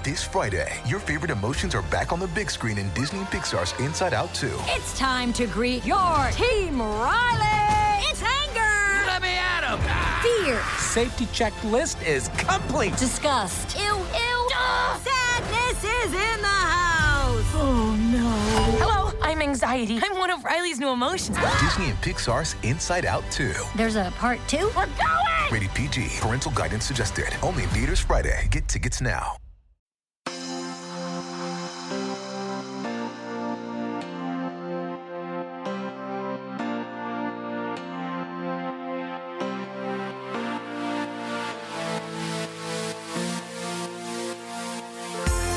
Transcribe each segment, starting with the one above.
This Friday, your favorite emotions are back on the big screen in Disney and Pixar's Inside Out 2. It's time to greet your Team Riley! It's anger! Let me at him! Fear! Safety checklist is complete! Disgust! Ew, ew! Sadness is in the house! Oh, no. Hello, I'm anxiety. I'm one of Riley's new emotions. Disney and Pixar's Inside Out 2. There's a part 2? We're going! Rated PG. Parental guidance suggested. Only in theaters Friday. Get tickets now.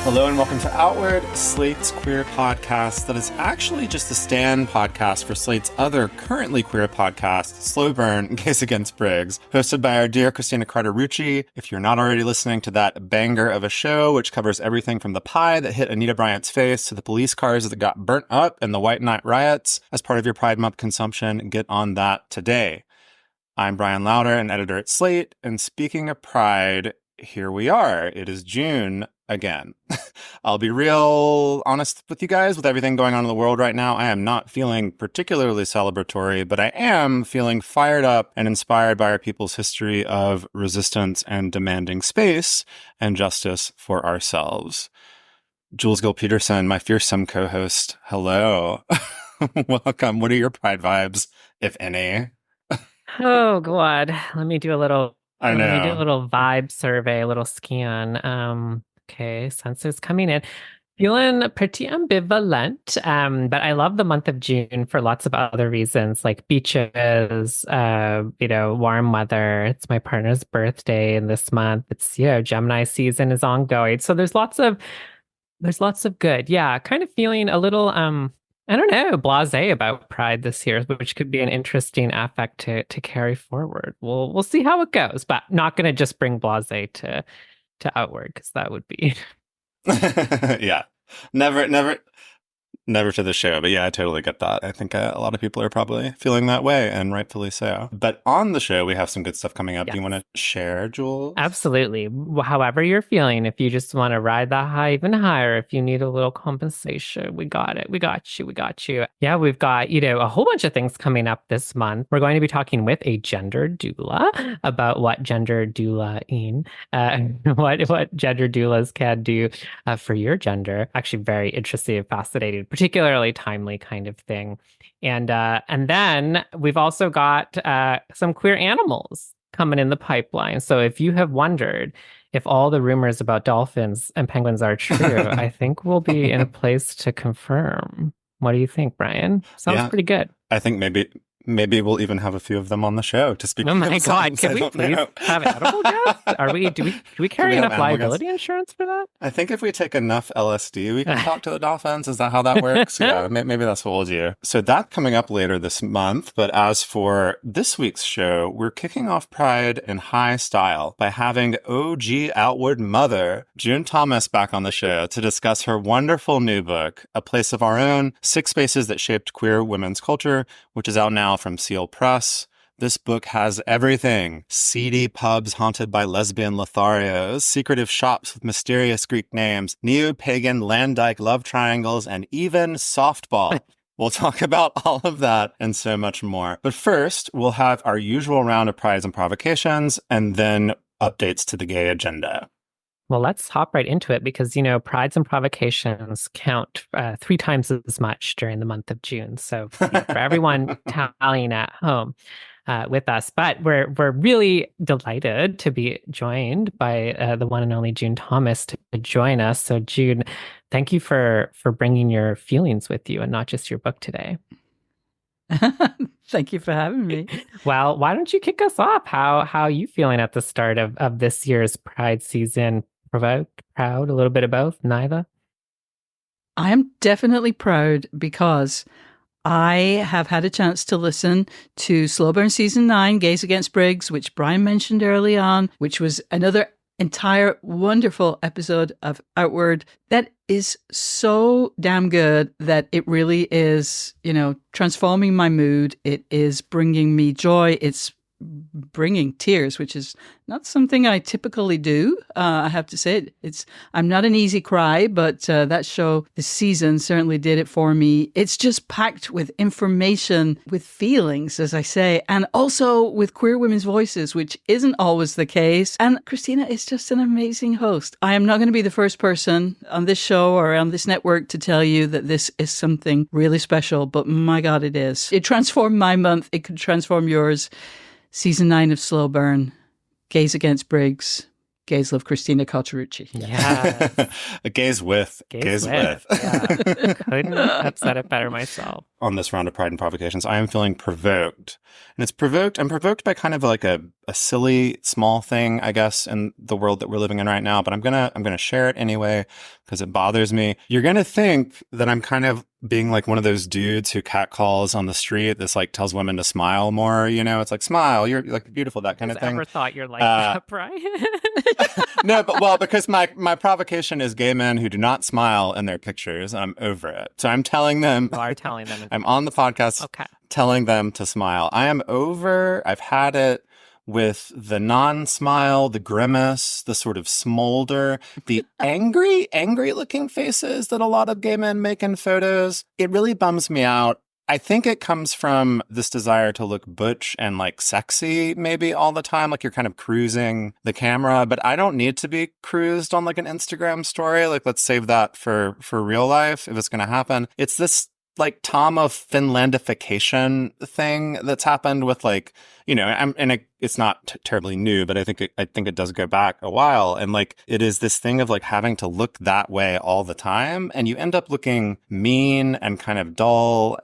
Hello and welcome to Outward, Slate's queer podcast that is actually just a stand podcast for Slate's other currently queer podcast, Slow Burn, Gaze Against Briggs, hosted by our dear Christina Carter-Rucci. If you're not already listening to that banger of a show, which covers everything from the pie that hit Anita Bryant's face to the police cars that got burnt up in the White Night riots as part of your Pride Month consumption, get on that today. I'm Brian Lauder, an editor at Slate, and speaking of Pride, here we are. It is June again. I'll be real honest with you guys. With everything going on in the world right now, I am not feeling particularly celebratory, but I am feeling fired up and inspired by our people's history of resistance and demanding space and justice for ourselves. Jules Gill-Peterson, my fearsome co-host, hello. Welcome. What are your Pride vibes, if any? Oh, God. Let me do a little I know. Let me do a little vibe survey, a little scan. Okay, census coming in. Feeling pretty ambivalent, but I love the month of June for lots of other reasons, like beaches, warm weather. It's my partner's birthday in this month. It's, Gemini season is ongoing. So there's lots of good. Yeah, kind of feeling a little, I don't know, blasé about Pride this year, which could be an interesting affect to carry forward. We'll see how it goes, but not going to just bring blasé to Outward, because that would be yeah, never to the show, but yeah, I totally get that. I think a lot of people are probably feeling that way, and rightfully so. But on the show, we have some good stuff coming up. Yes. Do you want to share, Jules? Absolutely. However you're feeling, if you just want to ride that high even higher, if you need a little compensation, we got it. We got you. Yeah, we've got, a whole bunch of things coming up this month. We're going to be talking with a gender doula about what gender doula-ing, what gender doulas can do for your gender. Actually, very interesting and fascinating, particularly timely kind of thing. And then we've also got some queer animals coming in the pipeline. So if you have wondered if all the rumors about dolphins and penguins are true, I think we'll be in a place to confirm. What do you think, Brian? Sounds pretty good. I think maybe we'll even have a few of them on the show to speak. Oh my of God! science. Can we please have edible guests? Do we carry enough liability insurance for that? I think if we take enough LSD, we can talk to the dolphins. Is that how that works? Yeah, maybe that's what we'll do. So that's coming up later this month. But as for this week's show, we're kicking off Pride in high style by having OG Outward mother June Thomas back on the show to discuss her wonderful new book, A Place of Our Own: 6 Spaces That Shaped Queer Women's Culture, which is out now from Seal Press. This book has everything: seedy pubs haunted by lesbian Lotharios, secretive shops with mysterious Greek names, neo-pagan land-dyke love triangles, and even softball. We'll talk about all of that and so much more. But first, we'll have our usual round of prides and provocations, and then updates to the gay agenda. Well, let's hop right into it because, prides and provocations count 3 times as much during the month of June. So for everyone tallying at home with us, but we're really delighted to be joined by the one and only June Thomas to join us. So June, thank you for bringing your feelings with you and not just your book today. Thank you for having me. Well, why don't you kick us off? How are you feeling at the start of this year's Pride season? Provoked, proud, a little bit of both, neither? I am definitely proud because I have had a chance to listen to Slow Burn Season 9, Gaze Against Briggs, which Brian mentioned early on, which was another entire wonderful episode of Outward that is so damn good that it really is, transforming my mood. It is bringing me joy. It's bringing tears, which is not something I typically do. I have to say, I'm not an easy cry, but that show this season certainly did it for me. It's just packed with information, with feelings, as I say, and also with queer women's voices, which isn't always the case. And Christina is just an amazing host. I am not going to be the first person on this show or on this network to tell you that this is something really special, but my God, it is. It transformed my month. It could transform yours. Season 9 of Slow Burn, Gays Against Briggs, Gays Love Christina Cauterucci. Yeah. Gays with. Yeah. Couldn't have said it better myself. On this round of Pride and Provocations, I am feeling provoked. And I'm provoked by kind of like a silly, small thing, I guess, in the world that we're living in right now. But I'm gonna share it anyway, because it bothers me. You're gonna think that I'm kind of being like one of those dudes who catcalls on the street that's like tells women to smile more, it's like, smile, you're like beautiful, that kind of thing. Ever thought you're like that, Brian? No, but because my provocation is gay men who do not smile in their pictures, and I'm over it. So I'm telling them. You are telling them. I'm on the podcast telling them to smile. I am over. I've had it with the non-smile, the grimace, the sort of smolder, the angry looking faces that a lot of gay men make in photos. It really bums me out. I think it comes from this desire to look butch and like sexy maybe all the time, like you're kind of cruising the camera, but I don't need to be cruised on like an Instagram story. Like, let's save that for real life if it's going to happen. It's this like Tom of Finlandification thing that's happened with like, it's not terribly new, but I think it does go back a while. And like, it is this thing of like having to look that way all the time. And you end up looking mean and kind of dull.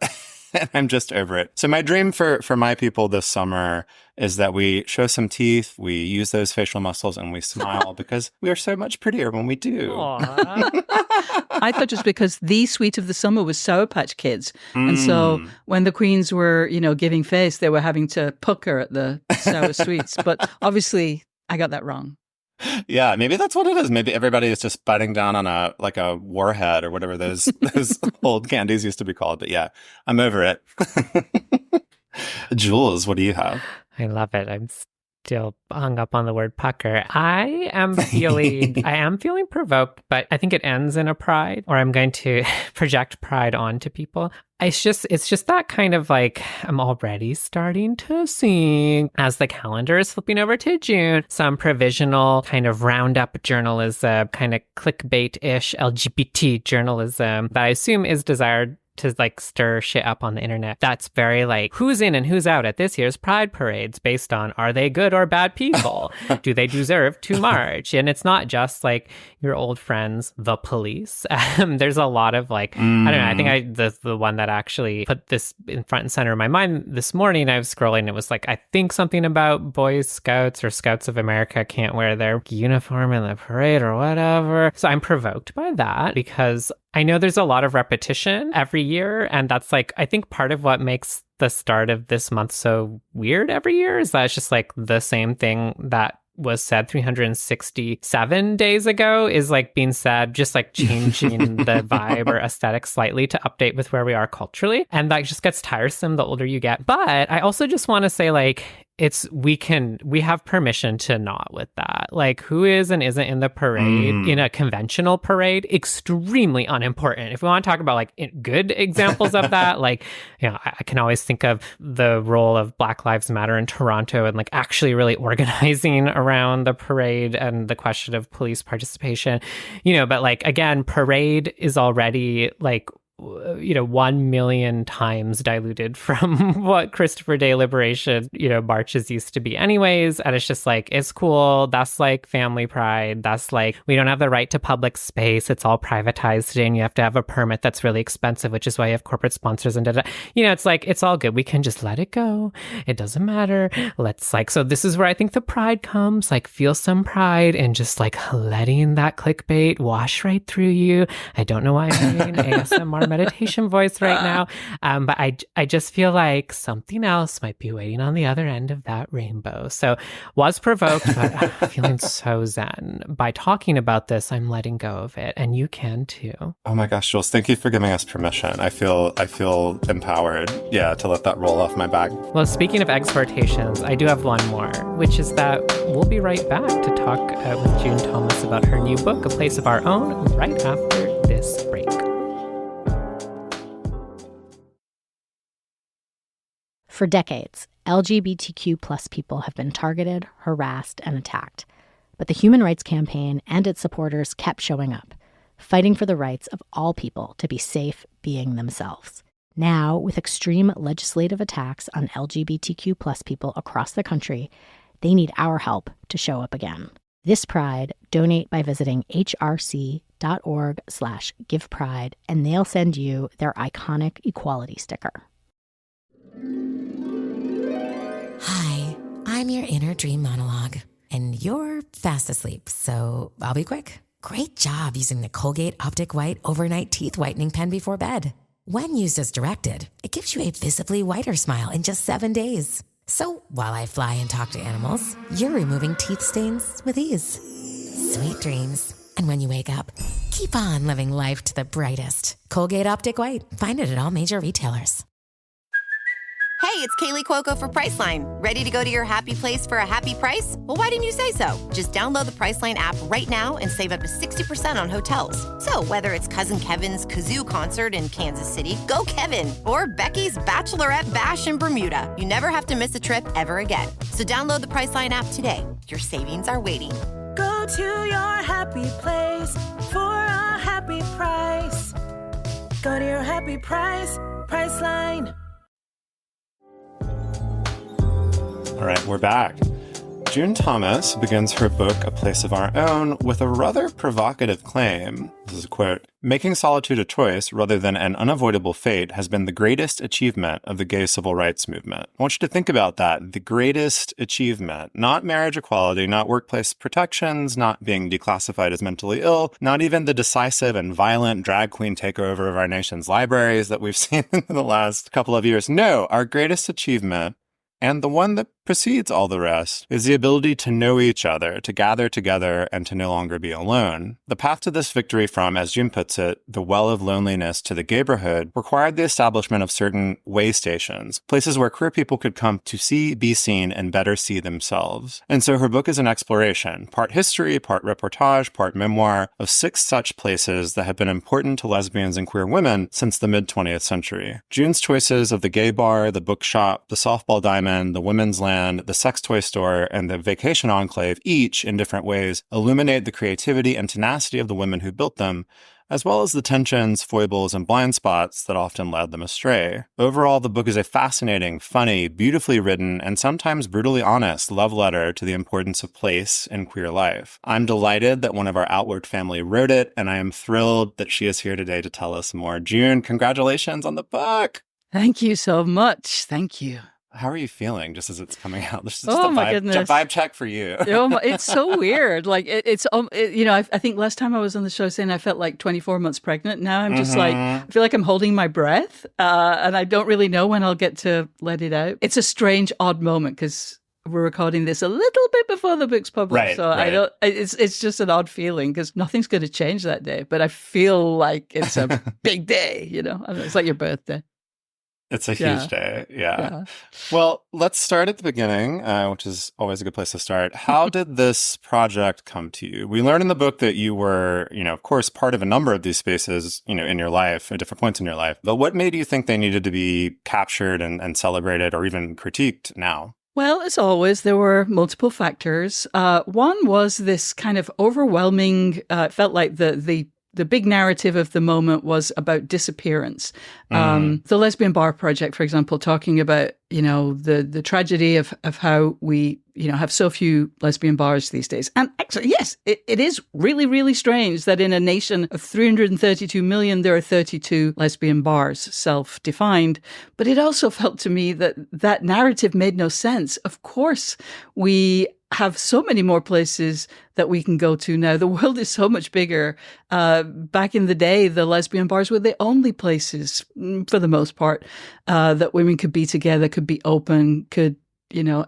And I'm just over it. So my dream for my people this summer is that we show some teeth, we use those facial muscles, and we smile because we are so much prettier when we do. I thought just because the sweet of the summer was Sour Patch Kids. And so when the queens were, giving face, they were having to pucker at the sour sweets. But obviously, I got that wrong. Yeah, maybe that's what it is. Maybe everybody is just biting down on a warhead or whatever those old candies used to be called. But yeah, I'm over it. Jules, what do you have? I love it. I'm still hung up on the word pucker. I am feeling provoked, but I think it ends in a pride, or I'm going to project pride onto people. It's just that kind of like, I'm already starting to see, as the calendar is flipping over to June, some provisional kind of roundup journalism, kind of clickbait-ish LGBT journalism that I assume is desired to like stir shit up on the internet. That's very like, who's in and who's out at this year's Pride parades based on, are they good or bad people? Do they deserve to march? And it's not just like your old friends, the police. There's a lot of like, I don't know, I think the one that actually put this in front and center of my mind this morning, I was scrolling, it was like, I think something about Boy Scouts or Scouts of America can't wear their uniform in the parade or whatever. So I'm provoked by that because I know there's a lot of repetition every year, and that's like, I think part of what makes the start of this month so weird every year is that it's just like the same thing that was said 367 days ago is like being said, just like changing the vibe or aesthetic slightly to update with where we are culturally. And that just gets tiresome the older you get. But I also just want to say like, we have permission to not with that. Like, who is and isn't in the parade, in a conventional parade, extremely unimportant. If we want to talk about like good examples of that, like, I can always think of the role of Black Lives Matter in Toronto and like actually really organizing around the parade and the question of police participation, but like, again, parade is already like, 1 million times diluted from what Christopher Day Liberation, marches used to be anyways. And it's just like, it's cool. That's like family pride. That's like, we don't have the right to public space. It's all privatized today and you have to have a permit that's really expensive, which is why you have corporate sponsors and it's like, it's all good. We can just let it go. It doesn't matter. So this is where I think the pride comes, like feel some pride and just like letting that clickbait wash right through you. I don't know why I'm doing ASMR more meditation voice right now. But I just feel like something else might be waiting on the other end of that rainbow. So was provoked, but feeling so zen. By talking about this, I'm letting go of it. And you can too. Oh my gosh, Jules, thank you for giving us permission. I feel empowered, to let that roll off my back. Well, speaking of exhortations, I do have one more, which is that we'll be right back to talk with June Thomas about her new book, A Place of Our Own, right after this break. For decades, LGBTQ plus people have been targeted, harassed, and attacked. But the Human Rights Campaign and its supporters kept showing up, fighting for the rights of all people to be safe being themselves. Now, with extreme legislative attacks on LGBTQ plus people across the country, they need our help to show up again. This Pride, donate by visiting hrc.org/givepride, and they'll send you their iconic equality sticker. Hi, I'm your inner dream monologue, and you're fast asleep, so I'll be quick. Great job using the Colgate Optic White Overnight Teeth Whitening Pen before bed. When used as directed, it gives you a visibly whiter smile in just 7 days. So while I fly and talk to animals, you're removing teeth stains with ease. Sweet dreams. And when you wake up, keep on living life to the brightest. Colgate Optic White. Find it at all major retailers. Hey, it's Kaylee Cuoco for Priceline. Ready to go to your happy place for a happy price? Well, why didn't you say so? Just download the Priceline app right now and save up to 60% on hotels. So whether it's Cousin Kevin's Kazoo Concert in Kansas City, go Kevin, or Becky's Bachelorette Bash in Bermuda, you never have to miss a trip ever again. So download the Priceline app today. Your savings are waiting. Go to your happy place for a happy price. Go to your happy price, Priceline. All right, we're back. June Thomas begins her book, A Place of Our Own, with a rather provocative claim. This is a quote. Making solitude a choice rather than an unavoidable fate has been the greatest achievement of the gay civil rights movement. I want you to think about that. The greatest achievement. Not marriage equality, not workplace protections, not being declassified as mentally ill, not even the decisive and violent drag queen takeover of our nation's libraries that we've seen in the last couple of years. No, our greatest achievement, and the one that precedes all the rest, is the ability to know each other, to gather together, and to no longer be alone. The path to this victory from, as June puts it, the well of loneliness to the gayborhood required the establishment of certain way stations, places where queer people could come to see, be seen, and better see themselves. And so her book is an exploration, part history, part reportage, part memoir, of 6 such places that have been important to lesbians and queer women since the mid-20th century. June's choices of the gay bar, the bookshop, the softball diamond, the women's land, the sex toy store, and the vacation enclave, each in different ways, illuminate the creativity and tenacity of the women who built them, as well as the tensions, foibles, and blind spots that often led them astray. Overall, the book is a fascinating, funny, beautifully written, and sometimes brutally honest love letter to the importance of place in queer life. I'm delighted that one of our Outward family wrote it, and I am thrilled that she is here today to tell us more. June, congratulations on the book! Thank you so much. Thank you. How are you feeling just as it's coming out? This is Oh, just my goodness. vibe check for you. It's so weird. Like I think last time I was on the show saying I felt like 24 months pregnant. Now I'm just like, I feel like I'm holding my breath, and I don't really know when I'll get to let it out. It's a strange, odd moment because we're recording this a little bit before the book's published, Right, so right. I don't. It's just an odd feeling because nothing's going to change that day. But I feel like it's a big day. I don't know, it's like your birthday. It's a Yeah. huge day. Yeah. Well, let's start at the beginning, which is always a good place to start. How did this project come to you? We learned in the book that you were, of course, part of a number of these spaces, in your life, at different points in your life. But what made you think they needed to be captured and celebrated or even critiqued now? Well, as always, there were multiple factors. One was this kind of overwhelming, it felt like the big narrative of the moment was about disappearance. The Lesbian Bar Project, for example, talking about, the tragedy of how we, have so few lesbian bars these days. And actually, yes, it is really, really strange that in a nation of 332 million, there are 32 lesbian bars, self-defined. But it also felt to me that narrative made no sense. Of course, we have so many more places that we can go to now. The world is so much bigger. Back in the day, the lesbian bars were the only places, for the most part, that women could be together, could be open, could,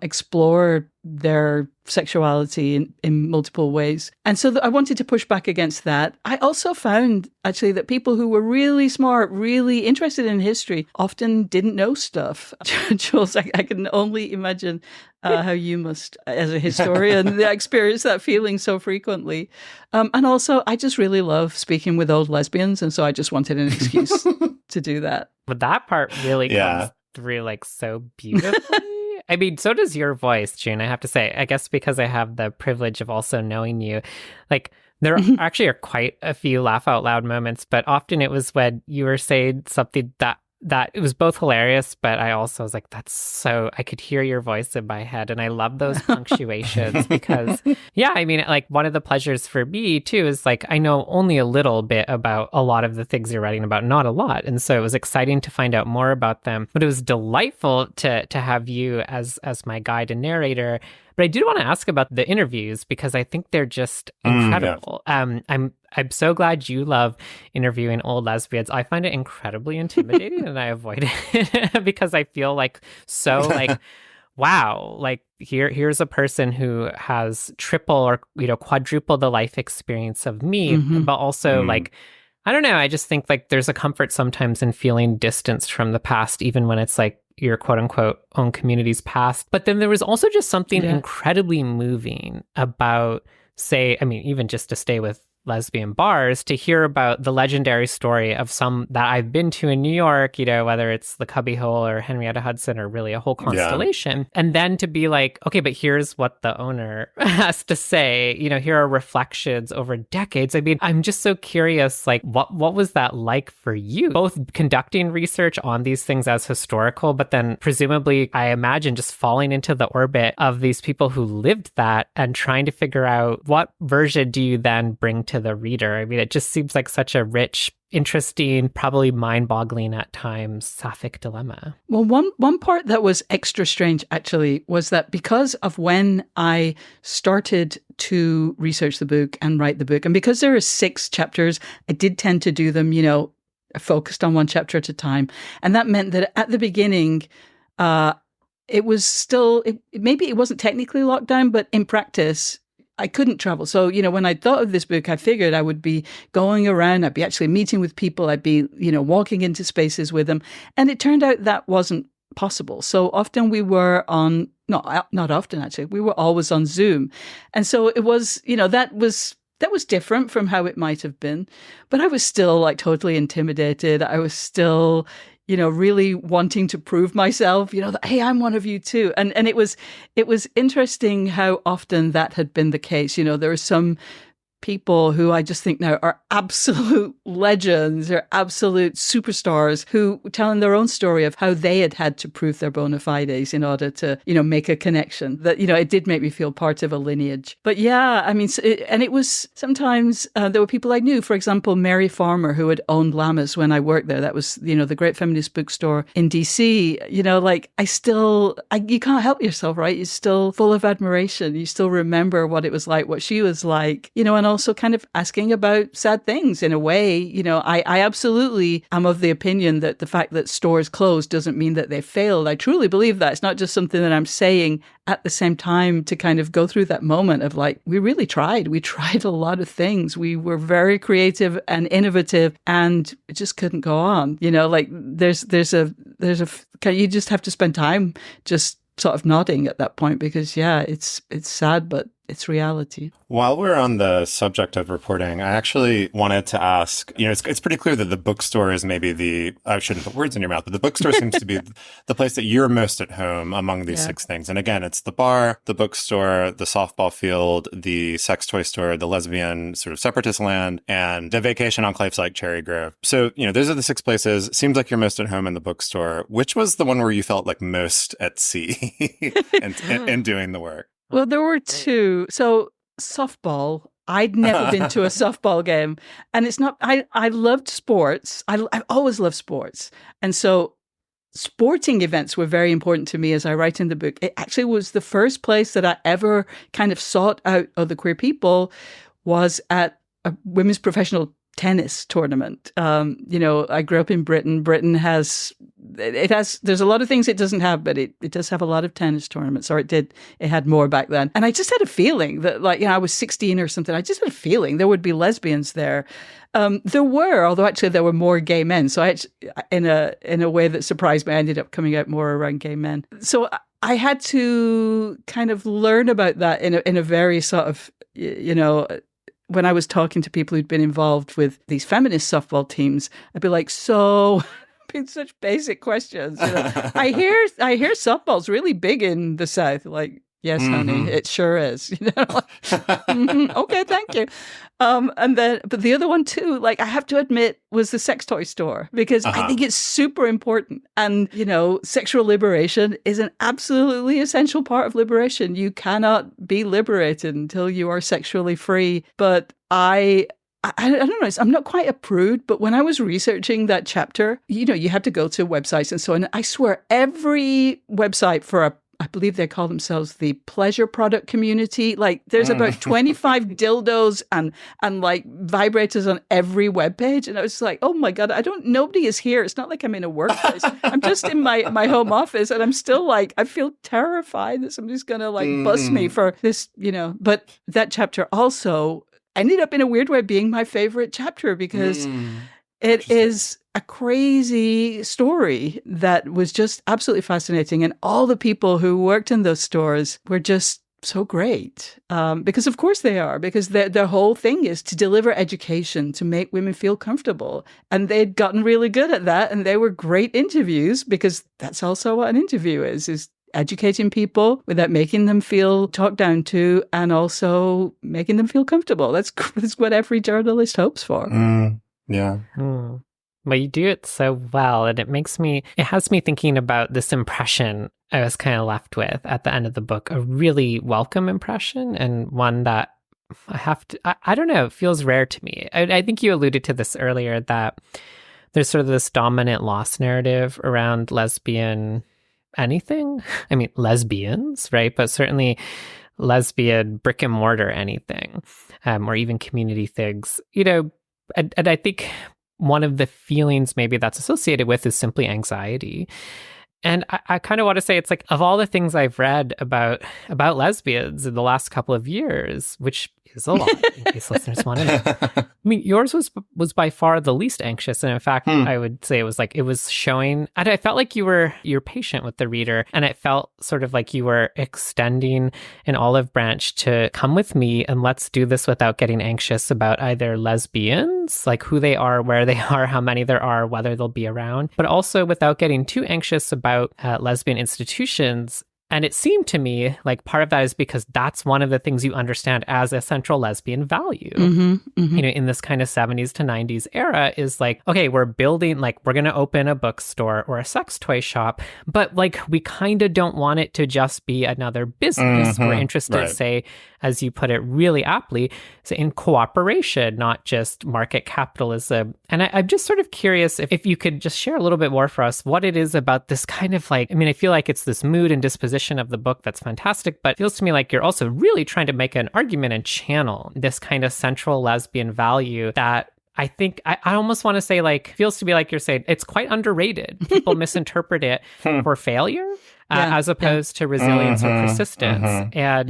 explore their sexuality in multiple ways. And so I wanted to push back against that. I also found, actually, that people who were really smart, really interested in history, often didn't know stuff. Jules, I can only imagine how you must, as a historian, experience that feeling so frequently. And also, I just really love speaking with old lesbians, and so I just wanted an excuse to do that. But that part really comes through like so beautifully. I mean, so does your voice, June, I have to say. I guess because I have the privilege of also knowing you. Like, there actually are quite a few laugh out loud moments, but often it was when you were saying something that it was both hilarious, but I also was like, that's so, I could hear your voice in my head. And I love those punctuations because, yeah, I mean, like one of the pleasures for me too is like, I know only a little bit about a lot of the things you're writing about, not a lot. And so it was exciting to find out more about them, but it was delightful to have you as my guide and narrator. But I did want to ask about the interviews because I think they're just incredible. I'm so glad you love interviewing old lesbians. I find it incredibly intimidating and I avoid it because I feel like so like, wow, like here's a person who has triple or quadruple the life experience of me, but also like, I don't know. I just think like there's a comfort sometimes in feeling distanced from the past, even when it's like your quote unquote own community's past. But then there was also just something incredibly moving about, say, I mean, even just to stay with lesbian bars, to hear about the legendary story of some that I've been to in New York, whether it's the Cubbyhole or Henrietta Hudson or really a whole constellation. Yeah. And then to be like, okay, but here's what the owner has to say, here are reflections over decades. I mean, I'm just so curious, like what was that like for you? Both conducting research on these things as historical, but then presumably, I imagine just falling into the orbit of these people who lived that and trying to figure out what version do you then bring to the reader. I mean, it just seems like such a rich, interesting, probably mind-boggling at times sapphic dilemma. Well, one part that was extra strange actually was that because of when I started to research the book and write the book, and because there are 6 chapters, I did tend to do them, focused on one chapter at a time. And that meant that at the beginning, it was still, maybe it wasn't technically locked down, but in practice, I couldn't travel. So, when I thought of this book, I figured I would be going around, I'd be actually meeting with people, I'd be, walking into spaces with them. And it turned out that wasn't possible. So often we were on, not often actually, we were always on Zoom. And so it was, that was different from how it might have been. But I was still like totally intimidated. I was still, really wanting to prove myself, that, hey, I'm one of you too. And it was interesting how often that had been the case. There are some people who I just think now are absolute legends or absolute superstars who telling their own story of how they had to prove their bona fides in order to, make a connection that, it did make me feel part of a lineage. But yeah, I mean, and it was sometimes there were people I knew, for example, Mary Farmer, who had owned Lammas when I worked there. That was, the great feminist bookstore in DC. You can't help yourself, right? You're still full of admiration. You still remember what it was like, what she was like, and also kind of asking about sad things in a way. I absolutely am of the opinion that the fact that stores closed doesn't mean that they failed. I truly believe that. It's not just something that I'm saying at the same time to kind of go through that moment of like, we really tried. We tried a lot of things. We were very creative and innovative and it just couldn't go on. There's a you just have to spend time just sort of nodding at that point because, yeah, it's sad, but it's reality. While we're on the subject of reporting, I actually wanted to ask, it's pretty clear that the bookstore is maybe I shouldn't put words in your mouth, but the bookstore seems to be the place that you're most at home among these 6 things. And again, it's the bar, the bookstore, the softball field, the sex toy store, the lesbian sort of separatist land, and the vacation enclaves like Cherry Grove. So, those are the 6 places. Seems like you're most at home in the bookstore. Which was the one where you felt like most at sea in doing the work? Well, there were 2. So softball, I'd never been to a softball game. And it's not, I loved sports. I've always loved sports. And so sporting events were very important to me as I write in the book. It actually was the first place that I ever kind of sought out other queer people was at a women's professional tennis tournament. I grew up in Britain. Britain has, there's a lot of things it doesn't have, but it does have a lot of tennis tournaments, or it had more back then. And I just had a feeling that, I was 16 or something. I just had a feeling there would be lesbians there. There were, although actually there were more gay men. So in a way that surprised me, I ended up coming out more around gay men. So I had to kind of learn about that in a very sort of, when I was talking to people who'd been involved with these feminist softball teams, I'd be like, been such basic questions. I hear softball's really big in the South. Like, yes, honey, it sure is. Okay, thank you. But the other one too, I have to admit, was the sex toy store, because I think it's super important. And, sexual liberation is an absolutely essential part of liberation. You cannot be liberated until you are sexually free. But I don't know, I'm not quite a prude, but when I was researching that chapter, you had to go to websites and so on. I swear every website for I believe they call themselves the pleasure product community. There's about 25 dildos and vibrators on every webpage. And I was like, oh my God, nobody is here. It's not like I'm in a workplace. I'm just in my home office, and I'm still I feel terrified that somebody's going to bust me for this, But that chapter also ended up in a weird way being my favorite chapter, because it is a crazy story that was just absolutely fascinating. And all the people who worked in those stores were just so great. Because of course they are, because their whole thing is to deliver education, to make women feel comfortable. And they'd gotten really good at that. And they were great interviews, because that's also what an interview is educating people without making them feel talked down to, and also making them feel comfortable. That's what every journalist hopes for. Yeah. Well, you do it so well, and it has me thinking about this impression I was kind of left with at the end of the book, a really welcome impression, and one that I don't know, it feels rare to me. I think you alluded to this earlier, that there's sort of this dominant lost narrative around lesbian anything. I mean, lesbians, right? But certainly lesbian brick and mortar anything, or even community things, and I think one of the feelings maybe that's associated with is simply anxiety. And I kind of want to say, it's of all the things I've read about lesbians in the last couple of years, which is a lot, in case listeners want to know. I mean, yours was by far the least anxious. And in fact, I would say it was showing, and I felt like you're patient with the reader. And it felt sort of like you were extending an olive branch to come with me and let's do this without getting anxious about either lesbians, like who they are, where they are, how many there are, whether they'll be around, but also without getting too anxious about lesbian institutions. And it seemed to me like part of that is because that's one of the things you understand as a central lesbian value, in this kind of 70s to 90s era, is okay, we're building, we're going to open a bookstore or a sex toy shop, but we kind of don't want it to just be another business. We're interested, say, as you put it really aptly, in cooperation, not just market capitalism. And I'm just sort of curious if you could just share a little bit more for us what it is about this kind of I feel like it's this mood and disposition of the book that's fantastic, but it feels to me like you're also really trying to make an argument and channel this kind of central lesbian value that I think I almost want to say feels to be like you're saying it's quite underrated. People misinterpret it for failure. As opposed to resilience or persistence. And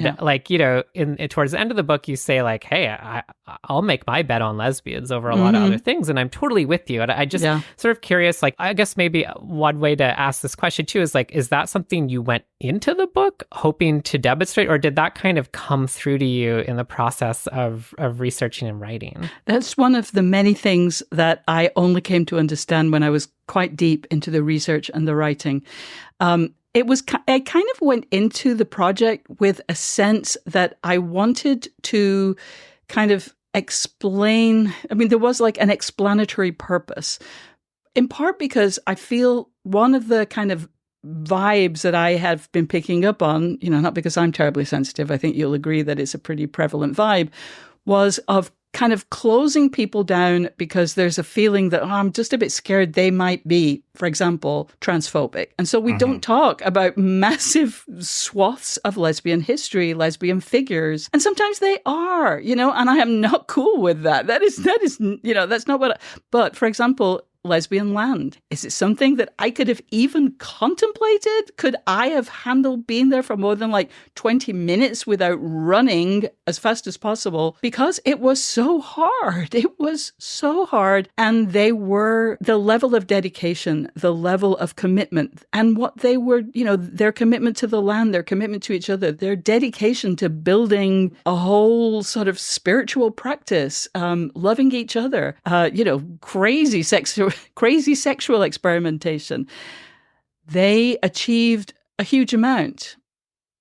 towards the end of the book, you say hey, I'll make my bet on lesbians over a lot of other things. And I'm totally with you. And I just sort of curious, I guess maybe one way to ask this question too is that something you went into the book hoping to demonstrate, or did that kind of come through to you in the process of researching and writing? That's one of the many things that I only came to understand when I was quite deep into the research and the writing. I kind of went into the project with a sense that I wanted to kind of explain. There was an explanatory purpose, in part because I feel one of the kind of vibes that I have been picking up on, not because I'm terribly sensitive, I think you'll agree that it's a pretty prevalent vibe, was of kind of closing people down because there's a feeling that, I'm just a bit scared they might be, for example, transphobic. And so we don't talk about massive swaths of lesbian history, lesbian figures. And sometimes they are, and I am not cool with that. That is, that's not what, but for example, lesbian land. Is it something that I could have even contemplated? Could I have handled being there for more than 20 minutes without running as fast as possible? Because it was so hard. It was so hard. And they were the level of dedication, the level of commitment, and what they were, their commitment to the land, their commitment to each other, their dedication to building a whole sort of spiritual practice, loving each other, crazy sexual experimentation. They achieved a huge amount.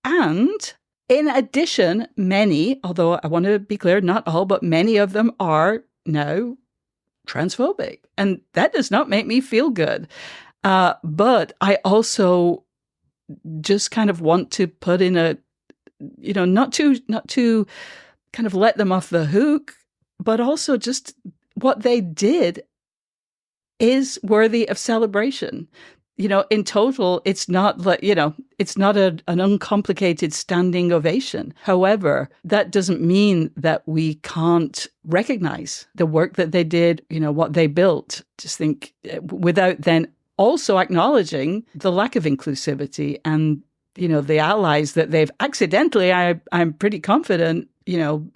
And in addition, many, although I want to be clear, not all, but many of them are now transphobic. And that does not make me feel good. But I also just kind of want to put in a, not to kind of let them off the hook, but also just what they did is worthy of celebration. In total, it's not it's not an uncomplicated standing ovation. However, that doesn't mean that we can't recognize the work that they did, what they built. Just think without then also acknowledging the lack of inclusivity and, the allies that they've accidentally, I'm pretty confident,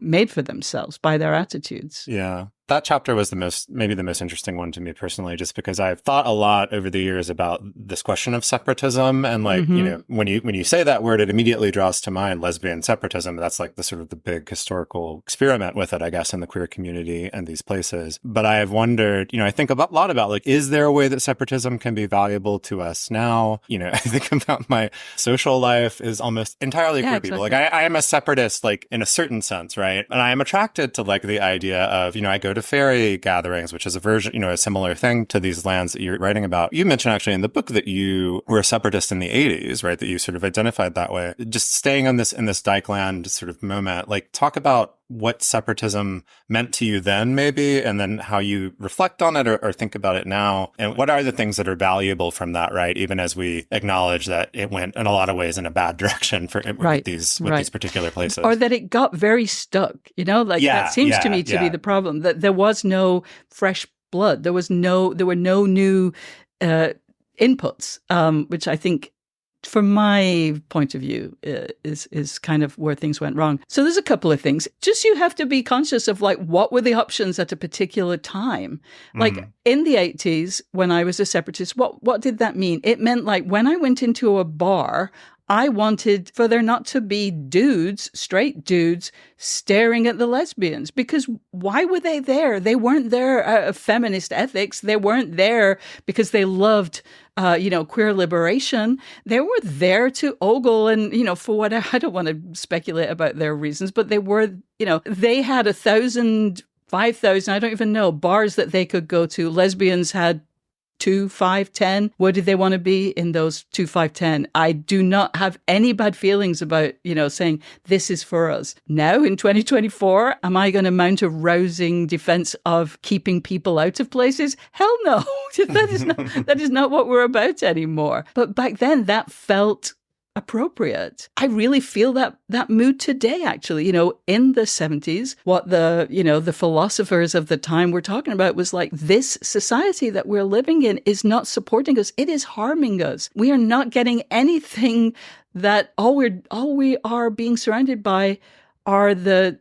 made for themselves by their attitudes. Yeah. That chapter was maybe the most interesting one to me personally, just because I've thought a lot over the years about this question of separatism. And when you say that word, it immediately draws to mind lesbian separatism. That's the sort of the big historical experiment with it, I guess, in the queer community and these places. But I have wondered, I think a lot about is there a way that separatism can be valuable to us now? I think about my social life is almost entirely queer people. I am a separatist, in a certain sense, right? And I am attracted to the idea of, I go to fairy gatherings, which is a version, a similar thing to these lands that you're writing about. You mentioned actually in the book that you were a separatist in the 80s, right? That you sort of identified that way. Just staying on in this Dykeland sort of moment, talk about what separatism meant to you then, maybe, and then how you reflect on it or think about it now. And what are the things that are valuable from that, right? Even as we acknowledge that it went in a lot of ways in a bad direction with these particular places. Or that it got very stuck, that seems to me to be the problem, that there was no fresh blood. There were no new inputs, which I think, from my point of view, is kind of where things went wrong. So there's a couple of things. Just you have to be conscious of what were the options at a particular time. In the 80s, when I was a separatist, what did that mean? It meant when I went into a bar, I wanted for there not to be straight dudes, staring at the lesbians. Because why were they there? They weren't there out of feminist ethics. They weren't there because they loved, queer liberation. They were there to ogle and, for whatever. I don't want to speculate about their reasons, but they were, they had 1,000, 5,000, I don't even know, bars that they could go to. Lesbians had 2, 5, 10. Where did they want to be in those 2, 5, 10? I do not have any bad feelings about, saying this is for us. Now in 2024, am I going to mount a rousing defense of keeping people out of places? Hell no. That is not what we're about anymore. But back then that felt appropriate. I really feel that mood today, actually. In the 70s, what the philosophers of the time were talking about was this society that we're living in is not supporting us. It is harming us. We are not getting anything. That all we are being surrounded by are the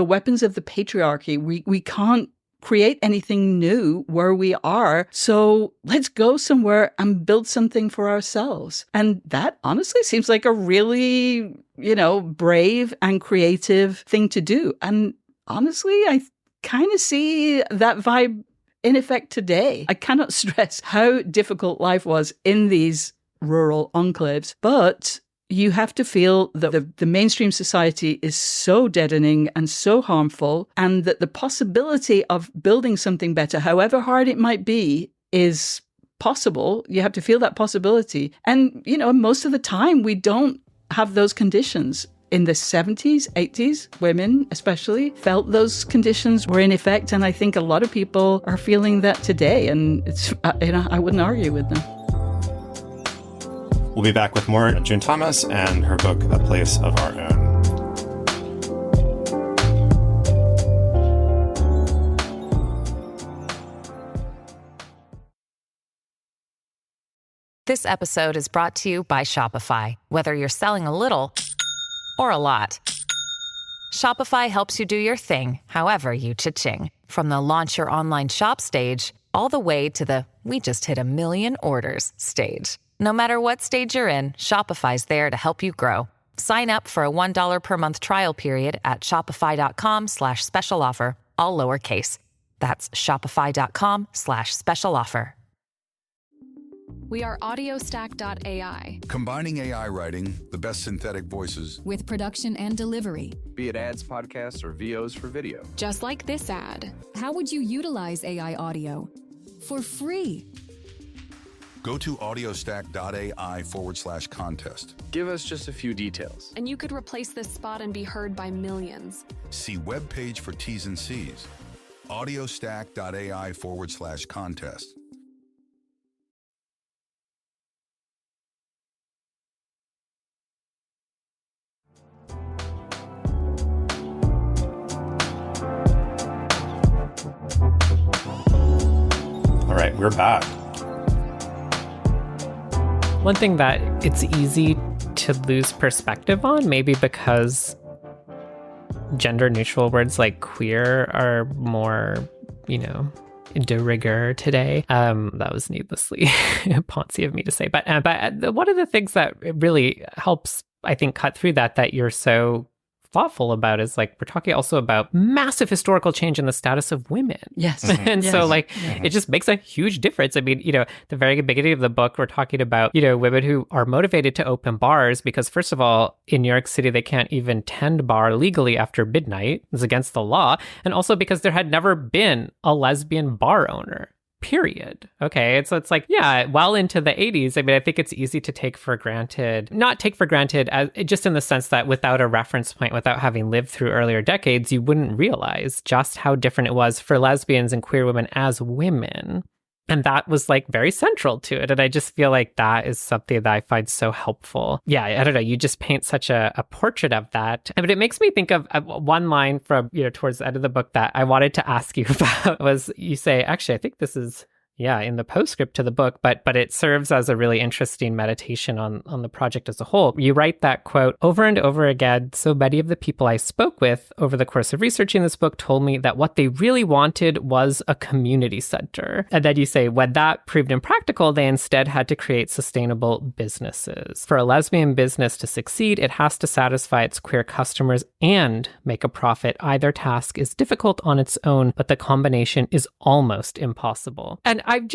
weapons of the patriarchy. We can't create anything new where we are. So let's go somewhere and build something for ourselves. And that honestly seems like a really, brave and creative thing to do. And honestly, I kind of see that vibe in effect today. I cannot stress how difficult life was in these rural enclaves, but you have to feel that the mainstream society is so deadening and so harmful, and that the possibility of building something better, however hard it might be, is possible. You have to feel that possibility. And, most of the time we don't have those conditions. in the 70s, 80s, women especially felt those conditions were in effect. And I think a lot of people are feeling that today. And it's, I wouldn't argue with them. We'll be back with more June Thomas and her book, A Place of Our Own. This episode is brought to you by Shopify. Whether you're selling a little or a lot, Shopify helps you do your thing, however you cha-ching. From the launch your online shop stage, all the way to the we just hit 1 million orders stage. No matter what stage you're in, Shopify's there to help you grow. Sign up for a $1 per month trial period at shopify.com/special offer, all lowercase. That's shopify.com/special offer. We are audiostack.ai. Combining AI writing, the best synthetic voices, with production and delivery. Be it ads, podcasts, or VOs for video. Just like this ad. How would you utilize AI audio? For free. Go to audiostack.ai/contest. Give us just a few details. And you could replace this spot and be heard by millions. See webpage for T's and C's. audiostack.ai/contest. All right, we're back. One thing that it's easy to lose perspective on, maybe because gender neutral words like queer are more, de rigueur today. That was needlessly poncy of me to say. But one of the things that really helps, I think, cut through that you're so thoughtful about is we're talking also about massive historical change in the status of women. Yes. And yes. so it just makes a huge difference. I mean, the very beginning of the book, we're talking about, women who are motivated to open bars because, first of all, in New York City, they can't even tend bar legally after midnight. It's against the law. And also because there had never been a lesbian bar owner. Period. Okay. So it's well into the 80s. I mean, I think it's easy to not take for granted as just in the sense that without a reference point, without having lived through earlier decades, you wouldn't realize just how different it was for lesbians and queer women as women. And that was very central to it. And I just feel like that is something that I find so helpful. Yeah, I don't know. You just paint such a portrait of that. But it makes me think of one line from, towards the end of the book that I wanted to ask you about was you say, actually, I think this is in the postscript to the book, but it serves as a really interesting meditation on the project as a whole. You write that, quote, over and over again, so many of the people I spoke with over the course of researching this book told me that what they really wanted was a community center. And then you say, when that proved impractical, they instead had to create sustainable businesses. For a lesbian business to succeed, it has to satisfy its queer customers and make a profit. Either task is difficult on its own, but the combination is almost impossible. And I'm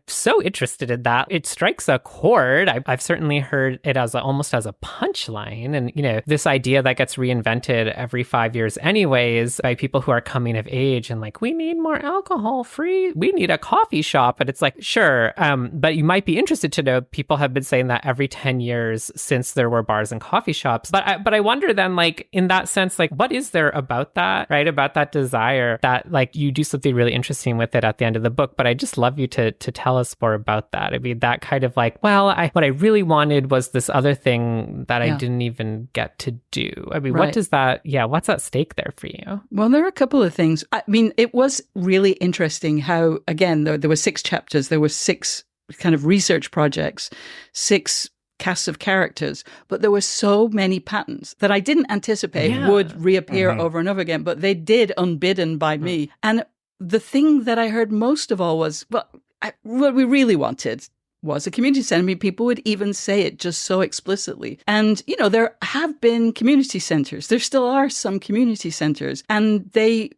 so interested in that. It strikes a chord. I've certainly heard it as almost as a punchline. And, this idea that gets reinvented every 5 years anyways by people who are coming of age and we need more alcohol free. We need a coffee shop. And it's sure. But you might be interested to know people have been saying that every 10 years since there were bars and coffee shops. But I wonder then, in that sense, what is there about that, right? About that desire that you do something really interesting with it at the end of the book. But I just love you to tell us more about that. I mean, that kind of what I really wanted was this other thing that I didn't even get to do. I mean, Right. what does that, what's at stake there for you? Well, there are a couple of things. I mean, it was really interesting how, again, there were 6 chapters, there were 6 kind of research projects, 6 casts of characters, but there were so many patterns that I didn't anticipate would reappear over and over again, but they did unbidden by me. And the thing that I heard most of all was, what we really wanted was a community center. I mean, people would even say it just so explicitly. And, there have been community centers. There still are some community centers. And they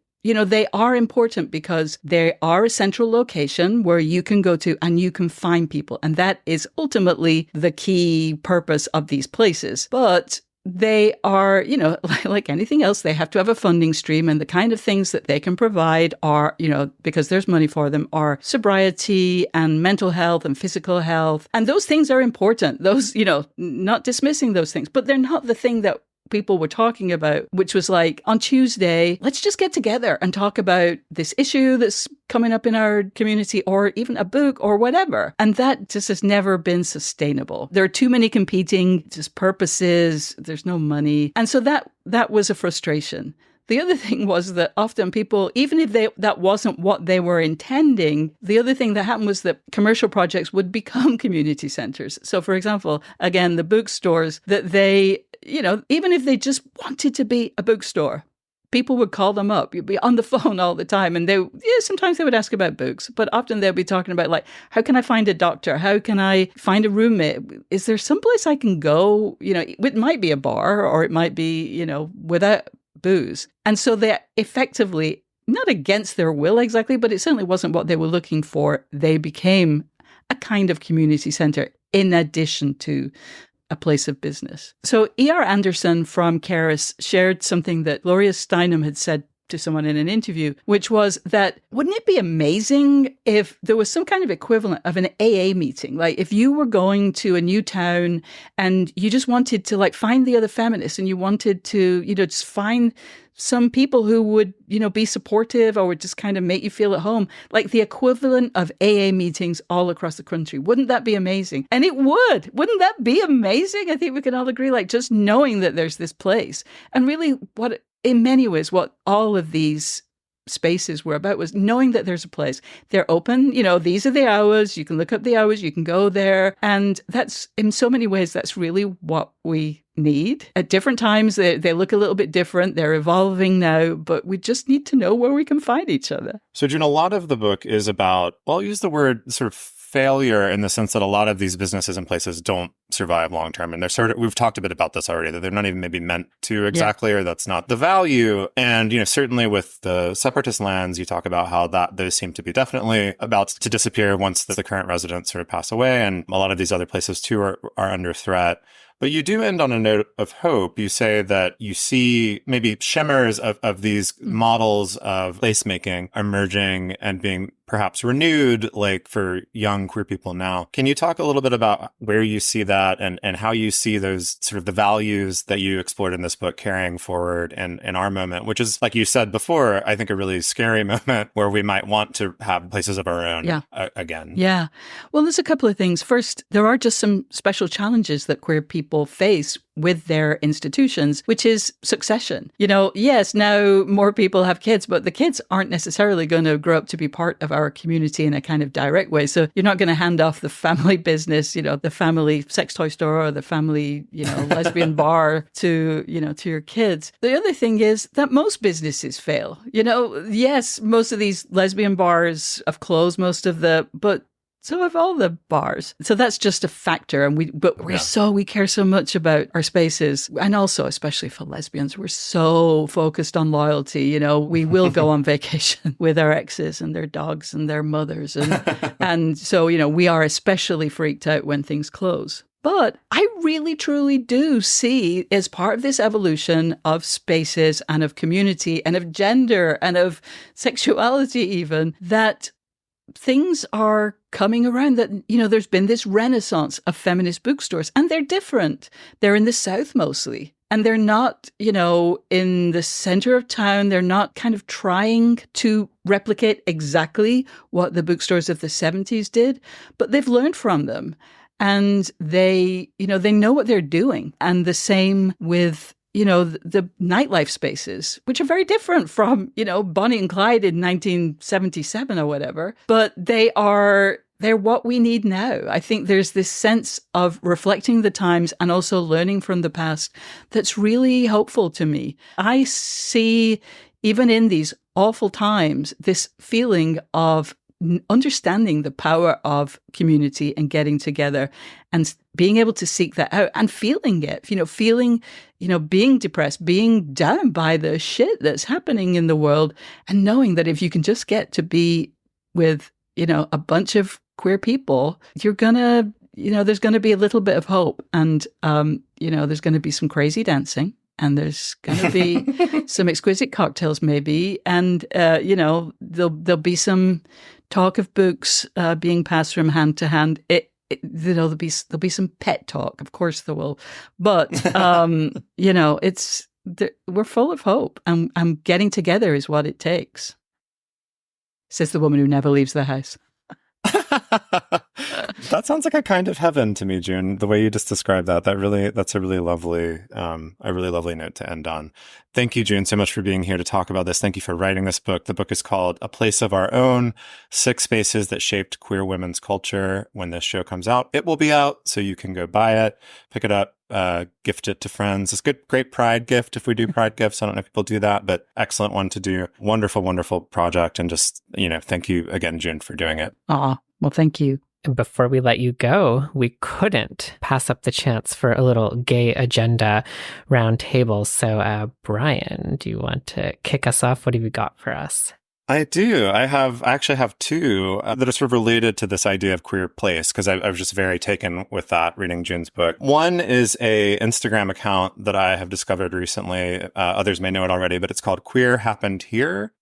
are important because they are a central location where you can go to and you can find people. And that is ultimately the key purpose of these places. But they are, like anything else, they have to have a funding stream, and the kind of things that they can provide are, because there's money for them, are sobriety and mental health and physical health. And those things are important. Those, not dismissing those things, but they're not the thing that people were talking about, which was like, on Tuesday, let's just get together and talk about this issue that's coming up in our community, or even a book or whatever. And that just has never been sustainable. There are too many competing just purposes. There's no money. And so that was a frustration. The other thing was that often people, even if that wasn't what they were intending, the other thing that happened was that commercial projects would become community centers. So, for example, again, the bookstores, that they, even if they just wanted to be a bookstore, people would call them up. You'd be on the phone all the time. And sometimes they would ask about books, but often they'll be talking about, like, how can I find a doctor? How can I find a roommate? Is there someplace I can go? It might be a bar, or it might be, without booze. And so they effectively, not against their will exactly, but it certainly wasn't what they were looking for. They became a kind of community center in addition to a place of business. So E.R. Anderson from Keras shared something that Gloria Steinem had said to someone in an interview, which was that, wouldn't it be amazing if there was some kind of equivalent of an AA meeting? Like, if you were going to a new town and you just wanted to, like, find the other feminists, and you wanted to, just find some people who would, be supportive or would just kind of make you feel at home, like the equivalent of AA meetings all across the country. Wouldn't that be amazing? And it would. Wouldn't that be amazing? I think we can all agree, like, just knowing that there's this place. And really in many ways, what all of these spaces were about was knowing that there's a place. They're open, these are the hours, you can look up the hours, you can go there. And that's, in so many ways, that's really what we need. At different times, they look a little bit different. They're evolving now, but we just need to know where we can find each other. So, June, a lot of the book is about, well, I'll use the word sort of failure, in the sense that a lot of these businesses and places don't survive long term. And we've talked a bit about this already, that they're not even maybe meant to exactly, or that's not the value. And, certainly with the separatist lands, you talk about how those seem to be definitely about to disappear once the current residents sort of pass away. And a lot of these other places too are under threat. But you do end on a note of hope. You say that you see maybe shimmers of these models of placemaking emerging and being perhaps renewed, like for young queer people now. Can you talk a little bit about where you see that and how you see those sort of the values that you explored in this book carrying forward in our moment, which is, like you said before, I think a really scary moment where we might want to have places of our own again. Yeah. Well, there's a couple of things. First, there are just some special challenges that queer people face with their institutions, which is succession. Yes, now more people have kids, but the kids aren't necessarily going to grow up to be part of our community in a kind of direct way. So you're not going to hand off the family business, the family sex toy store or the family, lesbian bar to your kids. The other thing is that most businesses fail. Yes, most of these lesbian bars have closed, but so have all the bars. So that's just a factor. And we care so much about our spaces. And also, especially for lesbians, we're so focused on loyalty. We will go on vacation with our exes and their dogs and their mothers. And so, we are especially freaked out when things close. But I really, truly do see, as part of this evolution of spaces and of community and of gender and of sexuality even, that things are coming around, that, there's been this renaissance of feminist bookstores, and they're different. They're in the South mostly, and they're not, in the center of town. They're not kind of trying to replicate exactly what the bookstores of the 70s did, but they've learned from them, and they know what they're doing. And the same with the nightlife spaces, which are very different from, Bonnie and Clyde in 1977 or whatever, but they're what we need now. I think there's this sense of reflecting the times and also learning from the past that's really hopeful to me. I see, even in these awful times, this feeling of understanding the power of community and getting together and being able to seek that out and feeling it, being depressed, being down by the shit that's happening in the world, and knowing that if you can just get to be with, a bunch of queer people, you're gonna, there's going to be a little bit of hope, and, there's going to be some crazy dancing. And there's going to be some exquisite cocktails, maybe, and there'll be some talk of books being passed from hand to hand. there'll be some pet talk. Of course there will. But, we're full of hope, and getting together is what it takes, says the woman who never leaves the house. That sounds like a kind of heaven to me, June. The way you just described that's a really lovely note to end on. Thank you, June, so much for being here to talk about this. Thank you for writing this book. The book is called A Place of Our Own: 6 Spaces That Shaped Queer Women's Culture. When this show comes out, it will be out, so you can go buy it, pick it up, gift it to friends. It's a great Pride gift if we do Pride gifts. I don't know if people do that, but excellent one to do. Wonderful, wonderful project. And just, thank you again, June, for doing it. Well, thank you. And before we let you go, we couldn't pass up the chance for a little gay agenda roundtable. So, Bryan, do you want to kick us off? What have you got for us? I do. I actually have 2 that are sort of related to this idea of queer place, because I was just very taken with that reading June's book. One is a Instagram account that I have discovered recently. Others may know it already, but it's called Queer Happened Here.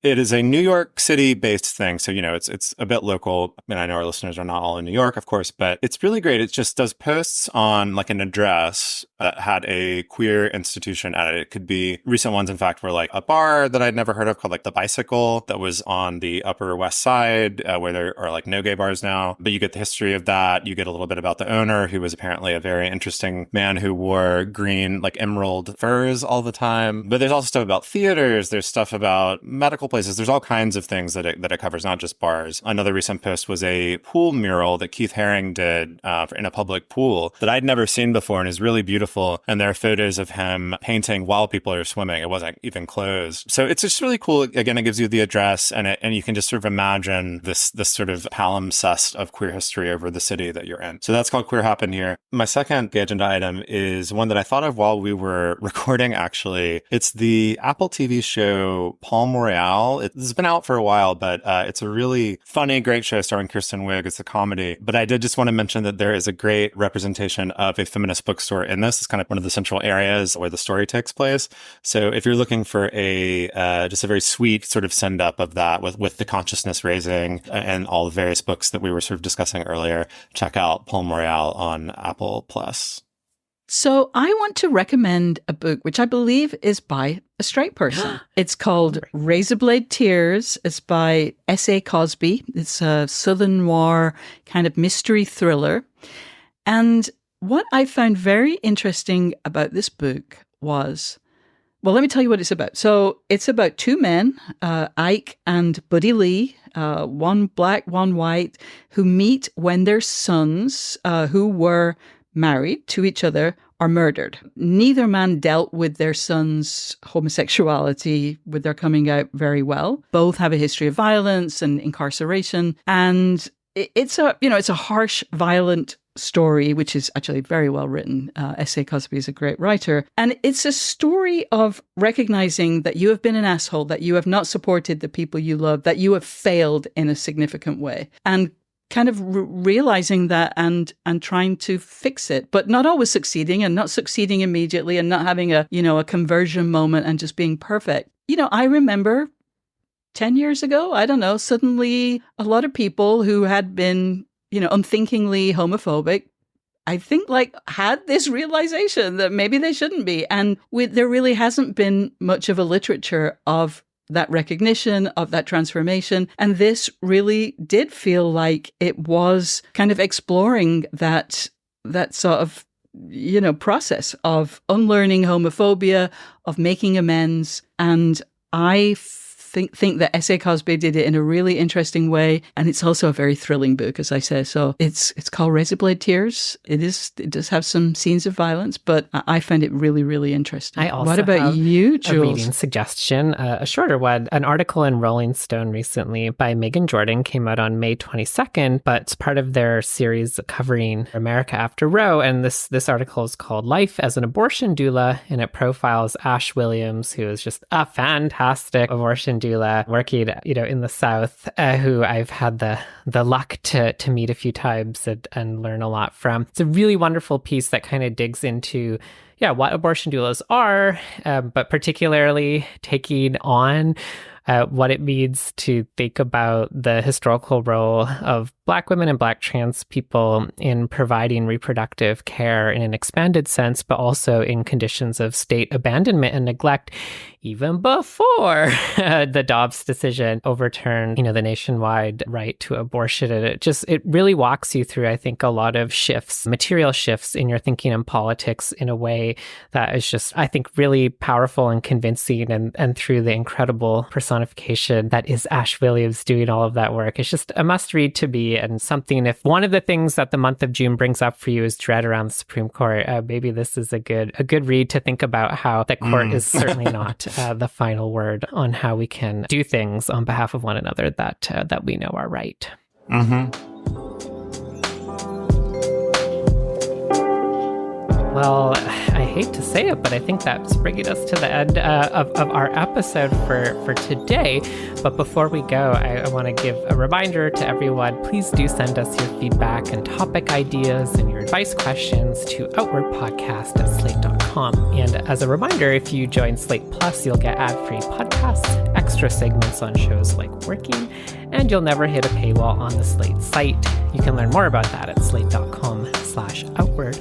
It is a New York City-based thing, so, it's a bit local. I mean, I know our listeners are not all in New York, of course, but it's really great. It just does posts on, like, an address that had a queer institution at it. It could be, recent ones, in fact, were, like, a bar that I'd never heard of called, like, The Bicycle, that was on the Upper West Side, where there are, like, no gay bars now. But you get the history of that. You get a little bit about the owner, who was apparently a very interesting man who wore green, like, emerald furs all the time. But there's also stuff about theaters. There's stuff about medical places. There's all kinds of things that it covers, not just bars. Another recent post was a pool mural that Keith Haring did in a public pool that I'd never seen before, and is really beautiful. And there are photos of him painting while people are swimming. It wasn't even closed. So it's just really cool. Again, it gives you the address, and you can just sort of imagine this sort of palimpsest of queer history over the city that you're in. So that's called Queer Happened Here. My second gay agenda item is one that I thought of while we were recording, actually. It's the Apple TV show Palm Royale. It's been out for a while, but it's a really funny, great show starring Kristen Wiig. It's a comedy. But I did just want to mention that there is a great representation of a feminist bookstore in this. It's kind of one of the central areas where the story takes place. So if you're looking for just a very sweet sort of send up of that with the consciousness raising and all the various books that we were sort of discussing earlier, check out Palm Royale on Apple Plus. So I want to recommend a book which I believe is by a straight person. It's called Razorblade Tears. It's by S.A. Cosby. It's a Southern noir kind of mystery thriller. And what I found very interesting about this book was, well, let me tell you what it's about. So it's about 2 men, Ike and Buddy Lee, one black, one white, who meet when their sons, who were married to each other, are murdered. Neither man dealt with their son's homosexuality, with their coming out, very well. Both have a history of violence and incarceration. And it's a harsh, violent story, which is actually very well written. S.A. Cosby is a great writer. And it's a story of recognizing that you have been an asshole, that you have not supported the people you love, that you have failed in a significant way. And kind of realizing that and trying to fix it, but not always succeeding, and not succeeding immediately, and not having a conversion moment and just being perfect. I remember 10 years ago, I don't know, suddenly a lot of people who had been, unthinkingly homophobic, I think, had this realization that maybe they shouldn't be. And there really hasn't been much of a literature of that recognition, of that transformation. And this really did feel like it was kind of exploring that sort of, process of unlearning homophobia, of making amends. And I think that S.A. Cosby did it in a really interesting way. And it's also a very thrilling book, as I say. So it's called Razorblade Tears. It does have some scenes of violence, but I find it really, really interesting. I also What about have you, Jules? A reading suggestion, a shorter one. An article in Rolling Stone recently by Megan Jordan came out on May 22nd, but it's part of their series covering America After Roe. And this article is called Life as an Abortion Doula, and it profiles Ash Williams, who is just a fantastic abortion doula working, in the South, who I've had the luck to meet a few times and learn a lot from. It's a really wonderful piece that kind of digs into what abortion doulas are, but particularly taking on what it means to think about the historical role of Black women and Black trans people in providing reproductive care in an expanded sense, but also in conditions of state abandonment and neglect, even before the Dobbs decision overturned, the nationwide right to abortion. And it really walks you through, I think, a lot of shifts, material shifts in your thinking and politics in a way that is just, I think, really powerful and convincing. And through the incredible personification that is Ash Williams doing all of that work, it's just a must read to me, and something, if one of the things that the month of June brings up for you is dread around the Supreme Court, maybe this is a good read to think about how the court is certainly not the final word on how we can do things on behalf of one another that we know are right. Well, I hate to say it, but I think that's bringing us to the end of our episode for today. But before we go, I want to give a reminder to everyone. Please do send us your feedback and topic ideas and your advice questions to outwardpodcast@slate.com. And as a reminder, if you join Slate Plus, you'll get ad-free podcasts, extra segments on shows like Working, and you'll never hit a paywall on the Slate site. You can learn more about that at slate.com/outward.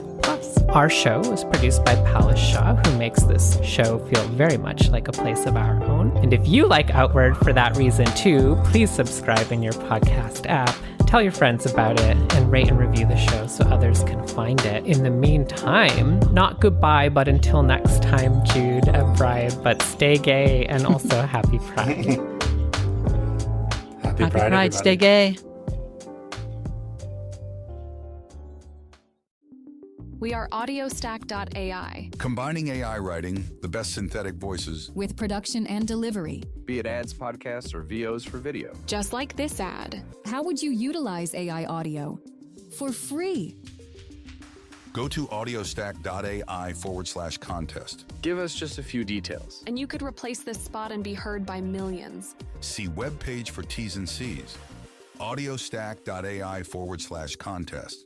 Our show was produced by Palace Shaw, who makes this show feel very much like a place of our own. And if you like Outward for that reason too, please subscribe in your podcast app, tell your friends about it, and rate and review the show so others can find it. In the meantime, not goodbye, but until next time, Jude and Bryan, but stay gay and also happy Pride. Happy Pride, stay gay. We are audiostack.ai. Combining AI writing, the best synthetic voices, with production and delivery. Be it ads, podcasts, or VOs for video. Just like this ad. How would you utilize AI audio? For free. Go to audiostack.ai/contest. Give us just a few details. And you could replace this spot and be heard by millions. See webpage for T's and C's. audiostack.ai/contest.